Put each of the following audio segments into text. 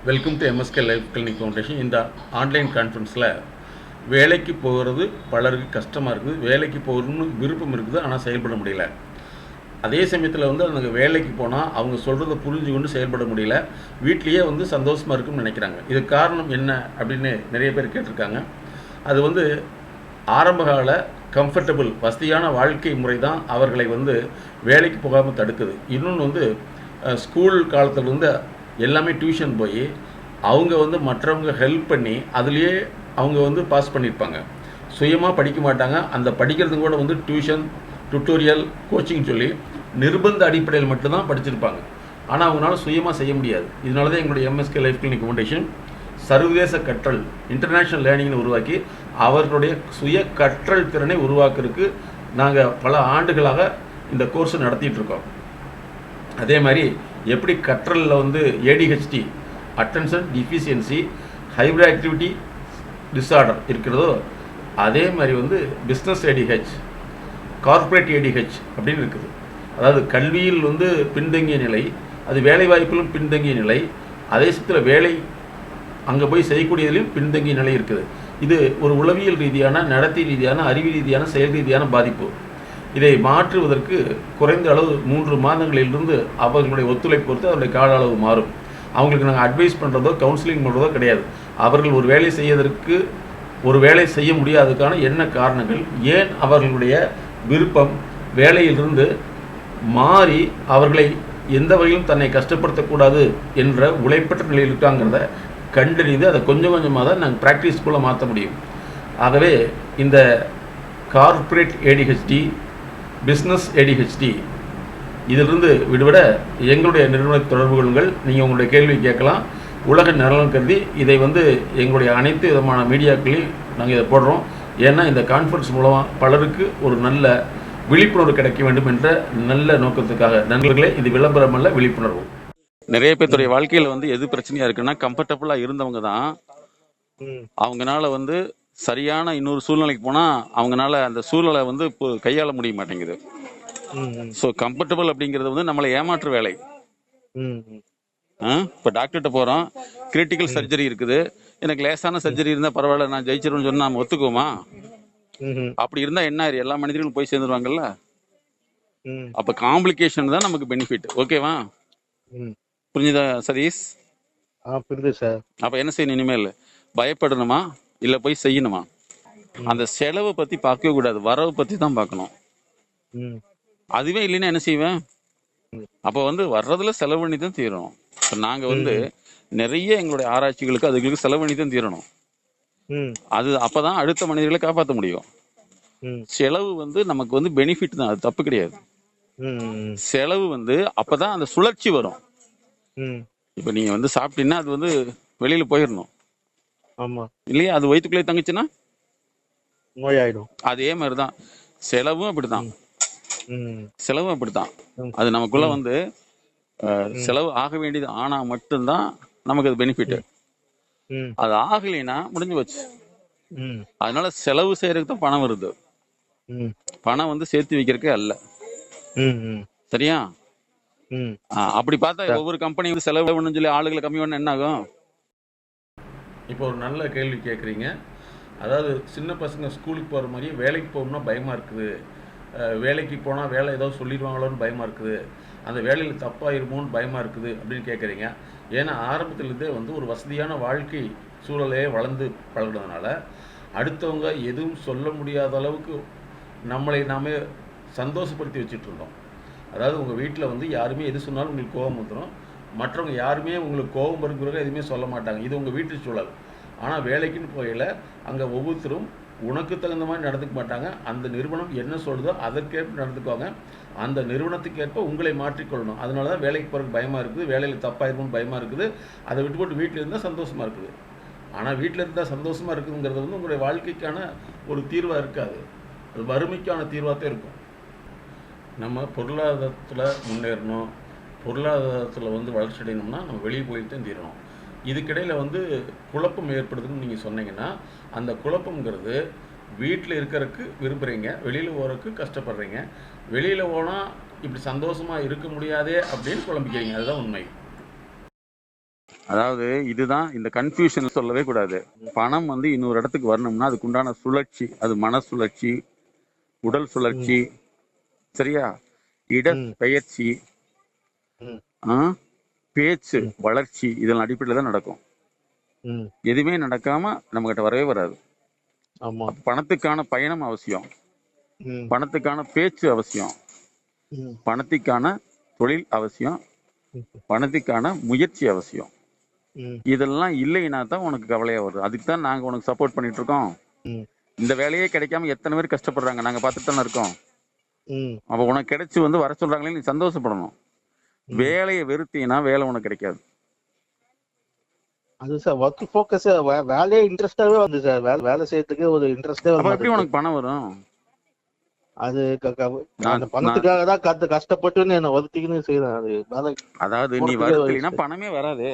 Welcome to MSK life clinic foundation. இந்த online கான்ஃபரன்ஸில் வேலைக்கு போகிறது பலருக்கு கஷ்டமாக இருக்குது. வேலைக்கு போகணும்னு விருப்பம் இருக்குது, ஆனால் செயல்பட முடியல. அதே சமயத்தில் அந்த வேலைக்கு போனால் அவங்க சொல்கிறத புரிஞ்சு கொண்டு செயல்பட முடியல. வீட்லேயே சந்தோஷமாக இருக்குன்னு நினைக்கிறாங்க. இதுக்கு காரணம் என்ன அப்படின்னு நிறைய பேர் கேட்டிருக்காங்க. அது ஆரம்பகால கம்ஃபர்டபுள் வசதியான வாழ்க்கை முறை தான் அவர்களை வேலைக்கு போகாமல் தடுக்குது. இன்னொன்று ஸ்கூல் காலத்தில் எல்லாமே டியூஷன் போய் அவங்க மற்றவங்க ஹெல்ப் பண்ணி அதுலேயே அவங்க பாஸ் பண்ணியிருப்பாங்க. சுயமாக படிக்க மாட்டாங்க. அந்த படிக்கிறது கூட டியூஷன், டுட்டோரியல், கோச்சிங் சொல்லி நிர்பந்த அடிப்படையில் மட்டும்தான் படிச்சிருப்பாங்க. ஆனால் அவங்களால சுயமாக செய்ய முடியாது. இதனால தான் எங்களுடைய எம்எஸ்கே லைஃப் கிளினிக் ஃபவுண்டேஷன் சர்வதேச கற்றல் இன்டர்நேஷ்னல் லேர்னிங்னு உருவாக்கி அவர்களுடைய சுய கற்றல் திறனை உருவாக்குறதுக்கு நாங்கள் பல ஆண்டுகளாக இந்த கோர்ஸை நடத்திட்டுருக்கோம். அதே மாதிரி எப்படி கற்றலில் ADHD attention deficiency hyper activity disorder இருக்கிறதோ, அதே மாதிரி பிஸ்னஸ் ஏடிஹெச், கார்ப்பரேட் ஏடிஹெச் அப்படின்னு இருக்குது. அதாவது கல்வியில் பின்தங்கிய நிலை, அது வேலைவாய்ப்பிலும் பின்தங்கிய நிலை, அதே சமயத்தில் வேலை அங்கே போய் செய்யக்கூடியதிலும் பின்தங்கிய நிலை இருக்குது. இது ஒரு உளவியல் ரீதியான, நடத்தை ரீதியான, அறிவு ரீதியான, செயல் ரீதியான பாதிப்பு. இதை மாற்றுவதற்கு குறைந்த அளவு 3 மாதங்களிலிருந்து அவர்களுடைய ஒத்துழைப்பு பொறுத்து அவருடைய கால அளவு மாறும். அவங்களுக்கு நாங்கள் அட்வைஸ் பண்ணுறதோ கவுன்சிலிங் பண்ணுறதோ கிடையாது. அவர்கள் ஒரு வேலை செய்வதற்கு ஒரு வேலை செய்ய முடியாததுக்கான என்ன காரணங்கள், ஏன் அவர்களுடைய விருப்பம் வேலையிலிருந்து மாறி அவர்களை எந்த வகையிலும் தன்னை கஷ்டப்படுத்தக்கூடாது என்ற உழைப்பற்ற நிலையில் இருக்காங்கிறத கண்டறிந்து அதை கொஞ்சம் கொஞ்சமாக தான் நாங்கள் ப்ராக்டிஸ்குள்ளே மாற்ற முடியும். ஆகவே இந்த கார்ப்பரேட் ஏடிஹெச்டி, பிஸ்னஸ் ஏடிஹெச்டி இதிலிருந்து விடுபட எங்களுடைய நிறுவனத்தை தொடர்பு கொள்ளுங்கள். நீங்கள் உங்களுடைய கேள்வி கேட்கலாம். உலக நலன் கருதி இதை எங்களுடைய அனைத்து விதமான மீடியாக்களையும் நாங்கள் இதை போடுறோம். ஏன்னா இந்த கான்ஃபரன்ஸ் மூலமாக பலருக்கு ஒரு நல்ல விழிப்புணர்வு கிடைக்க வேண்டும் என்ற நல்ல நோக்கத்துக்காக. நண்பர்களே, இது விளம்பரம் அல்ல, விழிப்புணர்வு. நிறைய பேருடைய வாழ்க்கையில் எது பிரச்சனையா இருக்குன்னா, கம்ஃபர்டபுளாக இருந்தவங்க தான் அவங்கனால சரியான இன்னொரு சூழ்நிலைக்கு போனால் அவங்களால அந்த சூழ்நிலை இப்போ கையாள முடிய மாட்டேங்குது. ஸோ கம்ஃபர்டபுள் அப்படிங்கிறது நம்மளை ஏமாற்று வேலை. இப்போ டாக்டர்கிட்ட போகிறோம், கிரிட்டிக்கல் சர்ஜரி இருக்குது, எனக்கு லேசான சர்ஜரி இருந்தால் பரவாயில்ல, நான் ஜெயிச்சிருவேன்னு சொன்னால் நம்ம ஒத்துக்குவோமா? அப்படி இருந்தால் என்ன, எல்லா மனிதர்களும் போய் சேர்ந்துருவாங்கல்ல. அப்போ காம்ப்ளிகேஷன் தான் நமக்கு பெனிஃபிட். ஓகேவா? புரிஞ்சுதா சதீஷ்? புரியுது சார். அப்போ என்ன செய்யணும்? இனிமேல் பயப்படணுமா இல்லை போய் செய்யணுமா? அந்த செலவை பற்றி பார்க்கவே கூடாது, வரவை பற்றி தான் பார்க்கணும். அதுவே இல்லைன்னா என்ன செய்வேன்? அப்போ வர்றதுல செலவு பண்ணி தான் தீரணும். இப்போ நாங்கள் நிறைய எங்களுடைய ஆராய்ச்சிகளுக்கு அதுகளுக்கு செலவு பண்ணி தான் தீரணும். அது அப்பதான் அடுத்த மனிதர்களை காப்பாற்ற முடியும். செலவு நமக்கு பெனிஃபிட் தான், அது தப்பு கிடையாது. செலவு அப்பதான் அந்த சுழற்சி வரும். இப்ப நீங்க சாப்பிட்டீங்கன்னா அது வெளியில போயிடணும் இல்லையா? அது வயிற்றுக்குள்ளே தங்குச்சுன்னா நோயாயிடும். அதே மாதிரிதான் செலவும் அப்படித்தான். செலவும் அப்படித்தான். அது நமக்குள்ள செலவு ஆக வேண்டியது ஆனா மட்டும்தான் நமக்கு அது பெனிஃபிட். அது ஆகலைன்னா முடிஞ்சு போச்சு. அதனால செலவு செய்யறதுக்கு தான் பணம் வருது. பணம் சேர்த்து வைக்கிறதுக்கே அல்ல. சரியா? அப்படி பார்த்தா ஒவ்வொரு கம்பெனி செலவு பண்ணணும்னு சொல்லி ஆளுகளை கம்மி பண்ண என்ன ஆகும்? இப்போ ஒரு நல்ல கேள்வி கேட்குறீங்க. அதாவது சின்ன பசங்க ஸ்கூலுக்கு போகிற மாதிரியே வேலைக்கு போகணும்னா பயமாக இருக்குது. வேலைக்கு போனால் வேலை ஏதோ சொல்லிடுவாங்களோன்னு பயமாக இருக்குது. அந்த வேலையில் தப்பாயிருமோன்னு பயமாக இருக்குது அப்படின்னு கேட்குறீங்க. ஏன்னா ஆரம்பத்துலேருந்தே ஒரு வசதியான வாழ்க்கை சூழலையே வளர்ந்து பழகினதுனால அடுத்தவங்க எதுவும் சொல்ல முடியாத அளவுக்கு நம்மளை நாமே சந்தோஷப்படுத்தி வச்சுட்டு இருந்தோம். அதாவது உங்கள் வீட்டில் யாருமே எது சொன்னாலும் உங்களுக்கு கோபம் வந்துடும். மற்றவங்க யாருமே உங்களுக்கு கோபம் வருங்கிறவங்க எதுவுமே சொல்ல மாட்டாங்க. இது உங்கள் வீட்டு சூழல். ஆனால் வேலைக்குன்னு போகையில் அங்கே ஒவ்வொருத்தரும் உனக்கு தகுந்த மாதிரி நடந்துக்க மாட்டாங்க. அந்த நிறுவனம் என்ன சொல்லுதோ அதற்கேற்ப நடந்துக்குவாங்க. அந்த நிறுவனத்துக்கு ஏற்ப உங்களை மாற்றிக்கொள்ளணும். அதனால தான் வேலைக்கு போகிறதுக்கு பயமாக இருக்குது, வேலையில் தப்பாயிருக்கும்னு பயமாக இருக்குது. அதை விட்டு போட்டு வீட்டில் இருந்தால் சந்தோஷமாக இருக்குது. ஆனால் வீட்டில் இருந்தால் சந்தோஷமாக இருக்குதுங்கிறது உங்களுடைய வாழ்க்கைக்கான ஒரு தீர்வாக இருக்காது. அது வறுமைக்கான தீர்வாக தான் இருக்கும். நம்ம பொருளாதாரத்தில் முன்னேறணும், பொருளாதாரத்தில் வளர்ச்சி அடையணும்னா நம்ம வெளியே போயிட்டு தான் தீரணும். இதுக்கிடையில் குழப்பம் ஏற்படுதுன்னு நீங்கள் சொன்னீங்கன்னா, அந்த குழப்பங்கிறது வீட்டில் இருக்கிறதுக்கு விரும்புகிறீங்க, வெளியில் போகிறதுக்கு கஷ்டப்படுறீங்க. வெளியில் போனால் இப்படி சந்தோஷமாக இருக்க முடியாதே அப்படின்னு குழம்பிக்கிறீங்க. அதுதான் உண்மை. அதாவது இதுதான் இந்த கன்ஃபியூஷன் சொல்லவே கூடாது. பணம் வந்து இன்னொரு இடத்துக்கு வரணும்னா அதுக்கு உண்டான சுழற்சி, அது மன சுழற்சி, உடல் ம், சுழற்சி, சரியா, இட ம், பெயர்ச்சி, ம், ஆ, பேச்சு ம், வளர்ச்சி, இதன் அடிப்படையில் தான் நடக்கும். ம். எதுவுமே நடக்காம நம்ம கிட்ட வரவே வராது. ஆமா. அப்ப பணத்துக்கான பயணம் அவசியம், ம், பணத்துக்கான பேச்சு அவசியம், ம், பணத்துக்கான தொழில் அவசியம், ம், பணத்துக்கான முயற்சி அவசியம். ம், இதெல்லாம் இல்லைன்னா தான் உனக்கு கவலையா வருது. அதுக்கு தான் நாங்க உனக்கு சப்போர்ட் பண்ணிட்டு இருக்கோம். ம், இந்த வேலையே கிடைக்காம எத்தனை பேர் கஷ்டப்படுறாங்க, நாங்க பார்த்துட்டு தானே இருக்கோம். ம், அப்ப உனக்கு கிடைச்சு வந்து வர சொல்றாங்களே, நீ சந்தோஷப்படணும். ம். வேலையை வெறுத்தீங்கன்னா வேலை உனக்கு கிடைக்காது. அது சார் ஒர்க் ஃபோக்கஸ் வேலையே இன்ட்ரெஸ்டாவே வந்து சார் வேலை செய்யறதுக்கு ஒரு இன்ட்ரெஸ்டே வர அப்ப எப்படி மாட்டேங்குது. உனக்கு பணம் வரும்? அது நான் அந்த நான் பணத்துக்காக தான் கஷ்டப்பட்டு என்ன ஒதுக்கின்னு செய்யறேன். அது வேலை அதாவது நீ போறதுக்கே வருத்தலைன்னா பணமே வராது.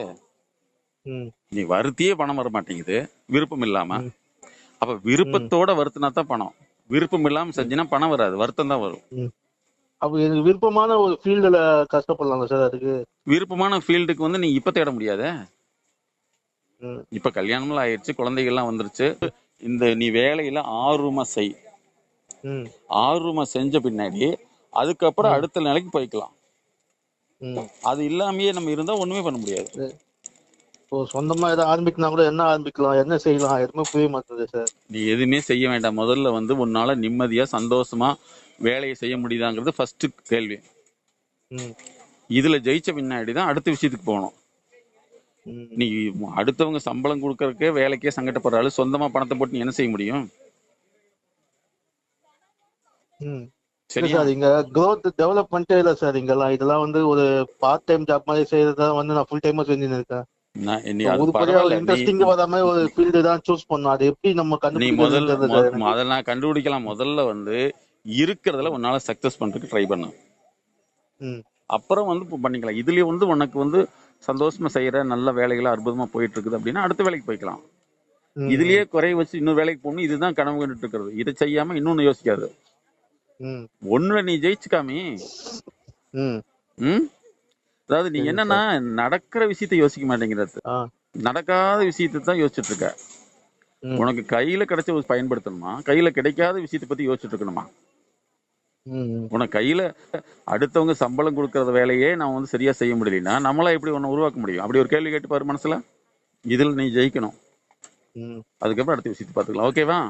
ம், நீ வருத்தியே பணம் வர மாட்டேங்குது, விருப்பம் இல்லாம. ம், அப்ப ம், விருப்பத்தோட வருத்தினா தான் பணம். விருப்பம் இல்லாம ம், செஞ்சினா பணம் வராது, வருத்தம் தான் வரும். ம். அப்ப எனக்கு விருப்பமான ஒரு ஃபீல்டுல கஷ்டப்படலாம்ல சார் அதுக்கு? விருப்பமான ஃபீல்டுக்கு வந்து நீ இப்ப தேட முடியாது. ம், இப்ப கல்யாணம்லாம் ஆயிடுச்சு, குழந்தைகள்லாம் வந்துருச்சு. இந்த நீ வேலையில ஆர்வமா செய். ம், ஆர்வமா செஞ்ச பின்னாடி அதுக்கப்புறம் ம், அடுத்த நிலைக்கு போய்க்கலாம். ம். அது இல்லாமயே நம்ம இருந்தா ஒண்ணுமே பண்ண முடியாது. இப்போ சொந்தமா ஏதாவது ஆரம்பிக்கணும் கூட என்ன ஆரம்பிக்கலாம், என்ன செய்யலாம், எதுவுமே புரிய மாட்டேங்குது சார். நீ எதுவுமே செய்ய வேண்டாம். முதல்ல வந்து உன்னால நிம்மதியா சந்தோஷமா வேலையை செய்ய முடியுதாங்கிறது ஃபர்ஸ்ட் கேள்வி. ம், இதுல ஜெயிச்ச பின்னாடி தான் அடுத்த விஷயத்துக்கு போகணும். ம், நீ அடுத்தவங்க சம்பளம் கொடுக்கறதுக்கே வேலைக்கே சங்கடப்படுற ஆளு சொந்தமா பணத்தை போட்டு நீ என்ன செய்ய முடியும்? ம். இல்ல சரியா? சார், இங்க growth டெவலப்மெண்ட்டே இல்ல சார் இங்கெல்லாம். இதெல்லாம் வந்து ஒரு பார்ட் டைம் ஜாப் மாதிரி செய்யறதா வந்து நான் ஃபுல் டைமா செஞ்சுன்னு இருக்கேன். நீ இப்போ அது உருப்படியா ஒரு பரவாயில்ல. நீ இன்ட்ரெஸ்டிங்கா வர மாதிரி ஒரு ஃபீல்டு தான் சூஸ் பண்ணணும். அது எப்படி நம்ம நீ கண்டுபிடிக்கிறதுன்னு தெரியல சார் எனக்கு. முதல்ல நான் கண்டுபிடிக்கலாம். முதல்ல வந்து இருக்கிறதுல ம், உன்னால சக்சஸ் பண்றதுக்கு ட்ரை பண்ணு. ம், அப்புறம் வந்து இப்ப பண்ணிக்கலாம். இதுலயே வந்து உனக்கு வந்து சந்தோஷமா செய்யற நல்ல வேலைகள் அற்புதமா போயிட்டு இருக்குது அப்படின்னா அடுத்த வேலைக்கு போய்க்கலாம். ம், இதுலயே குறைய வச்சு இன்னொரு வேலைக்கு போகணும், இதுதான் கனவு கண்டுட்டு இருக்கிறது. இதை செய்யாம இன்னொன்னு யோசிக்காது. ம், ஒண்ணுல நீ ஜெயிச்சுக்காமி. ம். ம் அதாவது நீ சரிங்க என்னன்னா சார். நடக்கிற விஷயத்த யோசிக்க மாட்டேங்கிறது, ஆ. நடக்காத விஷயத்தை தான் யோசிச்சுட்டு இருக்க. ம், உனக்கு கையில கிடைச்ச பயன்படுத்தணுமா, கையில கிடைக்காத விஷயத்தை பத்தி யோசிச்சுட்டு இருக்கணுமா? ம், ம், உனக்கு கையில அடுத்தவங்க சம்பளம் கொடுக்கறத வேலையே நான் வந்து சரியா செய்ய முடியலன்னா நம்மளா எப்படி உன்னை உருவாக்க முடியும்? அப்படி ஒரு கேள்வி கேட்டு பாரு மனசுல. இதுல நீ ஜெயிக்கணும். ம். அதுக்கப்புறம் அடுத்த விஷயத்தை பார்த்துக்கலாம். ஓகேவா?